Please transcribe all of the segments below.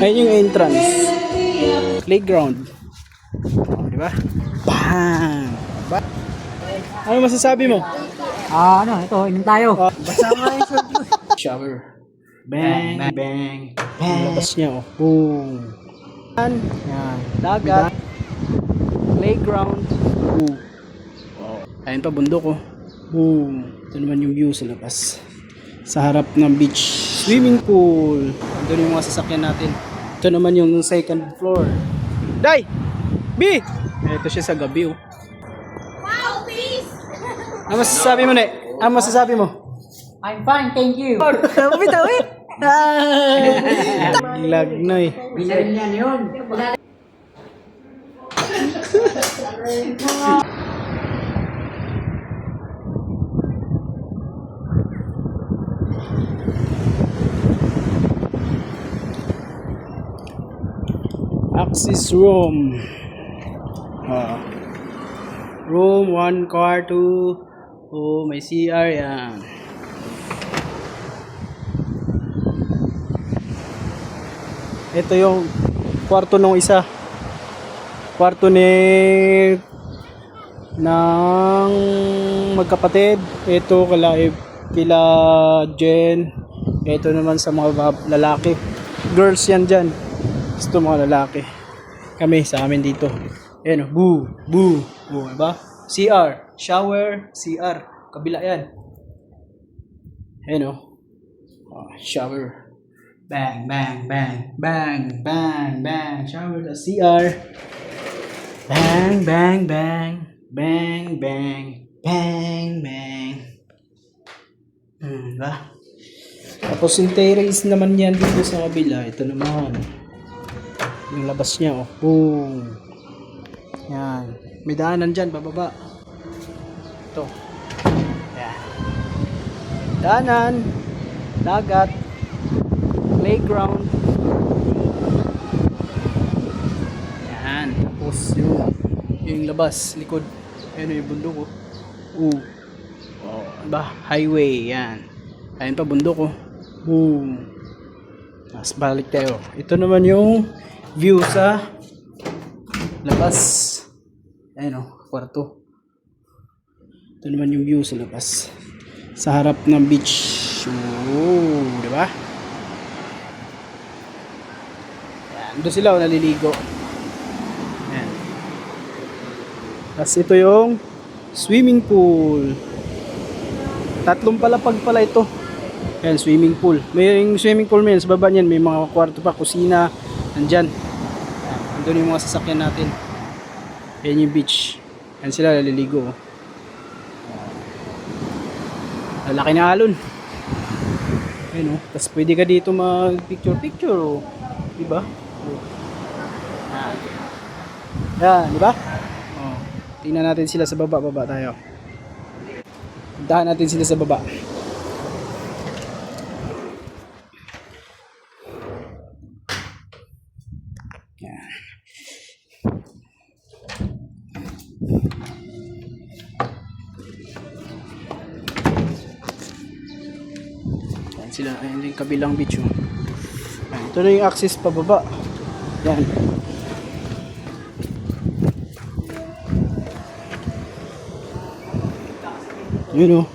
Ayun yung entrance. Playground. Oh, di ba? Bang! Ano masasabi mo? Ito, inom tayo. Basta nga yung shower. Bang, bang, bang. Labas niya, oh. Boom. Yan. Dagat. Playground. Boom. Oh. Ayun pa, bundok, oh. Boom. Ito naman yung view sa labas. Sa harap ng beach. Swimming pool. Doon yung mga sasakyan natin. Ito naman yung second floor. Day! B! Ito siya sa gabi, oh. Wow, please! Ano masasabi mo, Ne? Ano masasabi mo? I'm fine, thank you. Bitaw eh. Lagnoy. Bilhin yan yun. Access room. Room 1, car 2. Oh, may CR yan. Ito yung kwarto ng isa. Kwarto ni ng magkapatid. Ito kila Jen. Ito naman sa mga lalaki. Girls yan dyan. Ito mga lalaki. Kami sa amin dito. Ayan o. Boo. Boo. Boo. Diba? CR. Shower. CR. Kabila yan. Ayan o. Shower. Bang, bang, bang, bang, bang, bang. Shower sa CR. Bang, bang, bang. Bang, bang. Bang, bang. Diba? Tapos yung terrace naman yan dito sa kabila. Ito naman. Yung labas niya, oh. Boom. Yan. May daanan dyan, bababa. Ito. Yan. Daanan. Dagat. Playground. Yan. Tapos yung labas, likod. Ayan yung bundok, oh. Oh, diba? Highway, yan. Ayan pa bundok, oh. Boom. Mas balik tayo. Ito naman yung view sa labas. Ayan, oh, kwarto. Ito naman yung view sa labas. Sa harap ng beach. Oh, diba? Doon sila naliligo. Ayan. Tapos ito yung swimming pool. 3 palapag pala ito. Ayan, swimming pool. May yung swimming pool sa baba niyan. May mga kwarto pa, kusina. Nandyan. Ayan, doon yung mga sasakyan natin. Ayan yung beach. Ayan sila naliligo. Lalaki na alon. Ayan o. Tapos pwede ka dito mag picture. O. Diba? Yan, di ba? Oh, tingnan natin sila sa baba tayo. Puntahan natin sila sa baba. Yan. Yan sila, ayan yung kabilang beach. Oh. Yan, ito na yung access pababa. Yan. Yun o.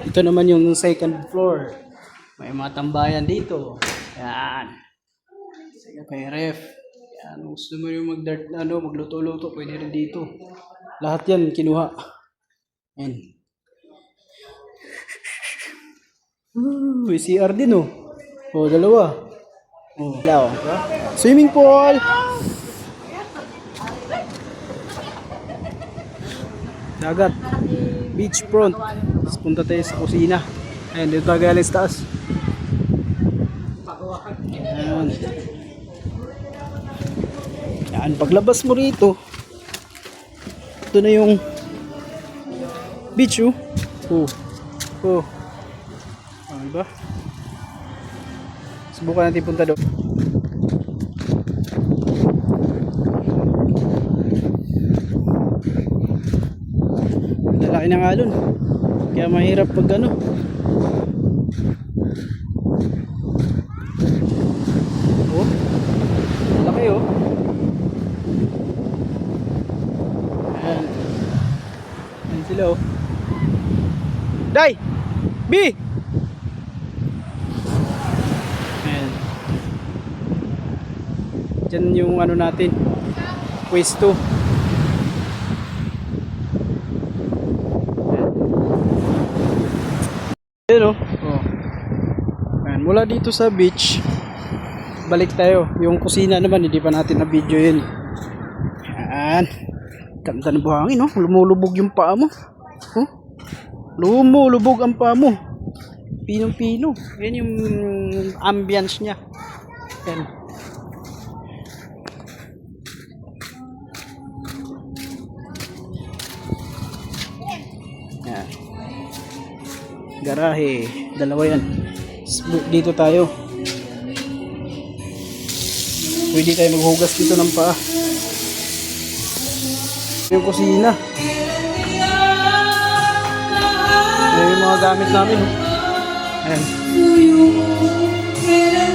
Ito naman yung second floor. May mga tambayan dito. Yan. May ref. Yan. Gusto mo yung magluto-luto, pwede rin dito. Lahat yan kinuha. Yan. May CR din o. O, dalawa. Oh, hello. Swimming pool. Dagat. Beach front. Tapos punta tayo sa kusina. Ayan, dito tayo galing sa taas. Ayan. Ayan, paglabas mo rito, ito na yung beach, oh. Oh. Diba? Subukan natin punta doon. laki ng alon. Kaya mahirap pag ano. Oh. Laki oh. Ayan. Ayan sila oh. Day! B! Ayan. Diyan yung ano natin. Pwesto. Ayan oh. Oh. Ayan. Mula dito sa beach, balik tayo. Yung kusina naman, hindi pa natin na video yun. Ayan. Ganda ng buhangin oh. Lumulubog yung paa mo. Oh. Lumulubog ang paa mo. Pinong-pino. Yan yung ambience niya. Yan. Yan. Garahe. Dalawa yan. Dito tayo. Pwede tayo maghugas dito ng paa. Yung kusina. Ayan yung mga gamit namin. Ayan.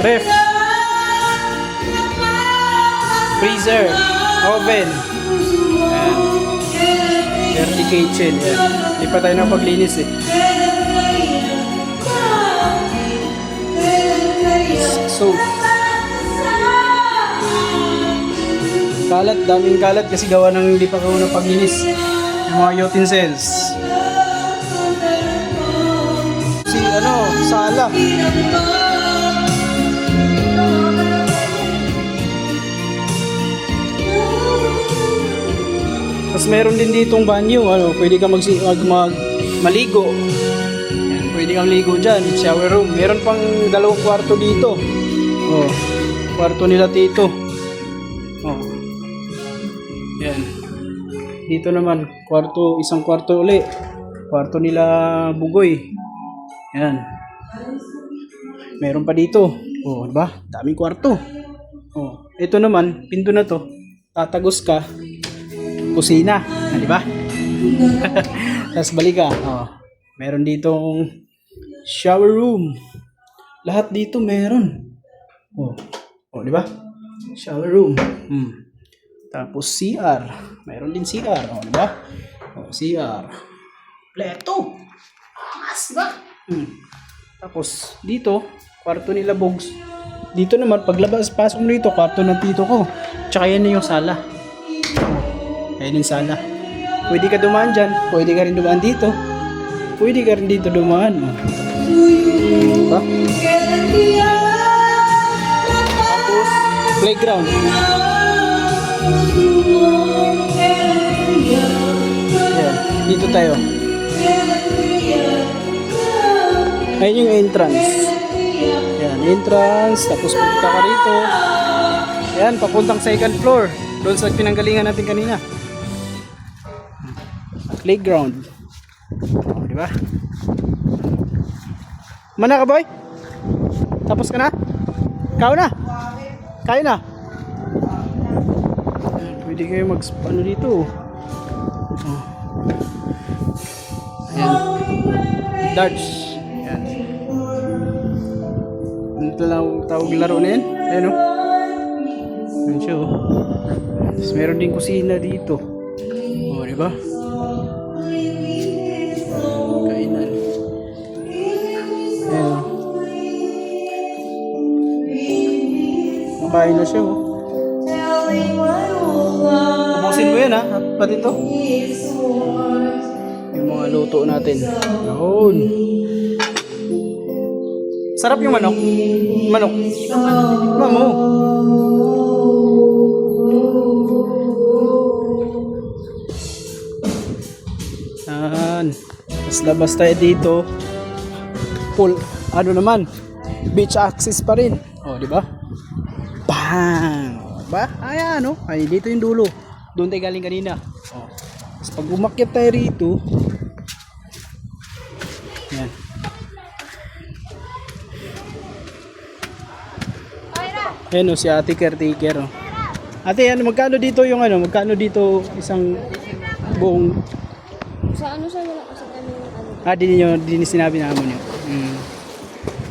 Ref. Freezer. Oven. Ayan. Dirty kitchen. Ayan. Hindi pa tayo napaglinis eh. So, kalat. Daming kalat kasi gawa ng hindi pa ako napaglinis. Yung mga utensils. Sala. Tapos meron din ditong banyo, pwede ka maligo. Yan, pwede kang ligo diyan, shower room. Meron pang dalawang kwarto dito. Oh, kwarto nila tito. Oh. Yan. Dito naman, isang kwarto uli. Kwarto nila Bugoy. Yan. Meron pa dito. Oh, di ba? Daming kwarto. Oh, ito naman, pinto na to. Tatagos ka. Kusina, di ba? Tapos balik ka. Oh, meron ditong shower room. Lahat dito meron. Oh, oh, di ba? Shower room. Tapos CR. Meron din CR, oh, di ba? Oh, CR. Pleto. Mas ba? Tapos dito, kwarto nila Bogs. Dito naman, paglabas, pasok mo dito, kwarto ng tito ko. Tsaka yan na yung sala. Ayan yung sala. Pwede ka dumaan dyan, pwede ka rin dumaan dito. Pwede ka rin dito dumaan. Diba? Tapos, playground. Ayan, dito tayo. Ayan yung entrance. Ayan, entrance. Tapos punta ka rito. Ayan, papuntang second floor. Doon sa pinanggalingan natin kanina. Playground. Oh, di ba? Mana ka, boy? Tapos ka na? Kau na? Kaya na? Ayan, pwede kayo ano dito. Oh. Ayan. Darts. Ito lang tawag laro na yan. Ayan o. Ayan siya o. Tapos meron din kusina dito. O, diba? Kainan. Ayan o. Makain na siya o. Ubusin mo yan ha. Pati ito. Yung mga luto natin. Yun. Sarap yung manok. Manok. Mamo. Yan. Tapos labas tayo dito. Pool. Ano naman? Beach access pa rin. O, di ba? Bang! Diba? Ayan, no? Ay, dito yung dulo. Doon tayo galing kanina. O. Tapos pag umakyat tayo rito, yan. Ayan o, si ate caretaker o. Ate, ano, magkano dito yung ano? Magkano dito isang buong Sa ano siya wala kasi kami yung ano. Ah, di niyo sinabi na mo niyo.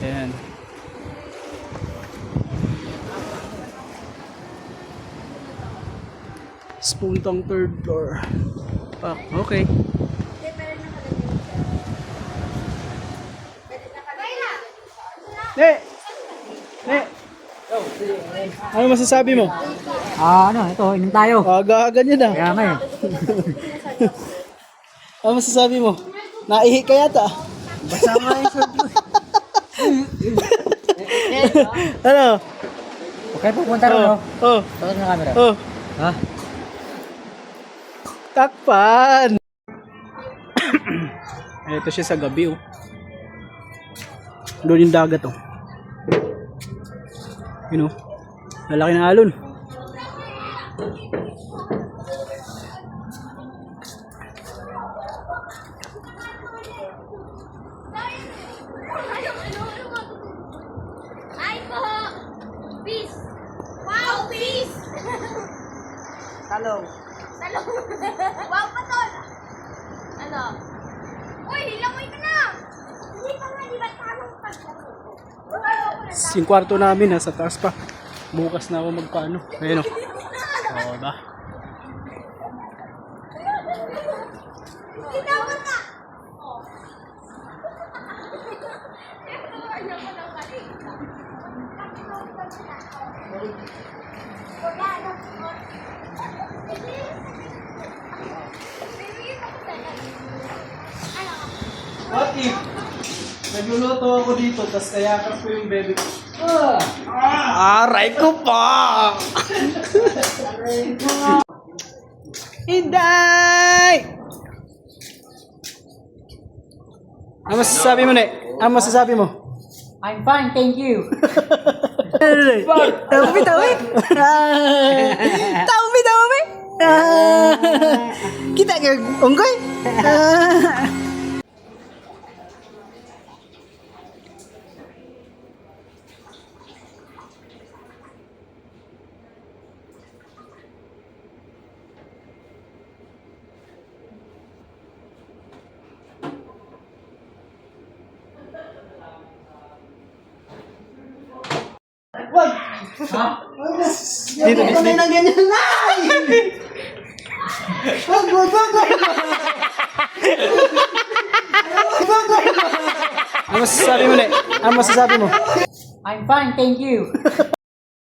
Ayan. Spuntang third floor. Ah, okay. Ne! Ne! Ano masasabi mo? Ano, ito, inom tayo. Aga-aga niya na. Kaya nga eh. Ano masasabi mo? Naihi ka yata. Basta nga yung short mo. Ano? Okay, pupunta rin, no? Oh, Takot na camera. oh. Ha? Takpan! Ito siya sa gabi, oh. Doon yung dagat, oh. Yun, oh. Lalaki ng alon. Hi po! Peace! Wow, peace! Talong. Talong! Wow, patol! Ano? Uy, hilangoy ka na! Hindi pa nga, di ba tamang paglalaro? Yung kwarto namin, nasa taas pa. Bukas na ako magpaano. Ayun, oh. Oo, ba? Tinawag ka! What if nagluluto ako dito, tas kayakap ko yung bebe ko? Aray ko pa! Inday! Ano masasabi mo, Ne? Ano masasabi mo? I'm fine, thank you. Tawi, tawi! Tawi, tawi! Kita ka, unggoy? Dito, dito. Na ganyan na! Wag, wag, wag, wag! Ano masasabi mo, Ne? Ano masasabi mo? I'm fine, thank you.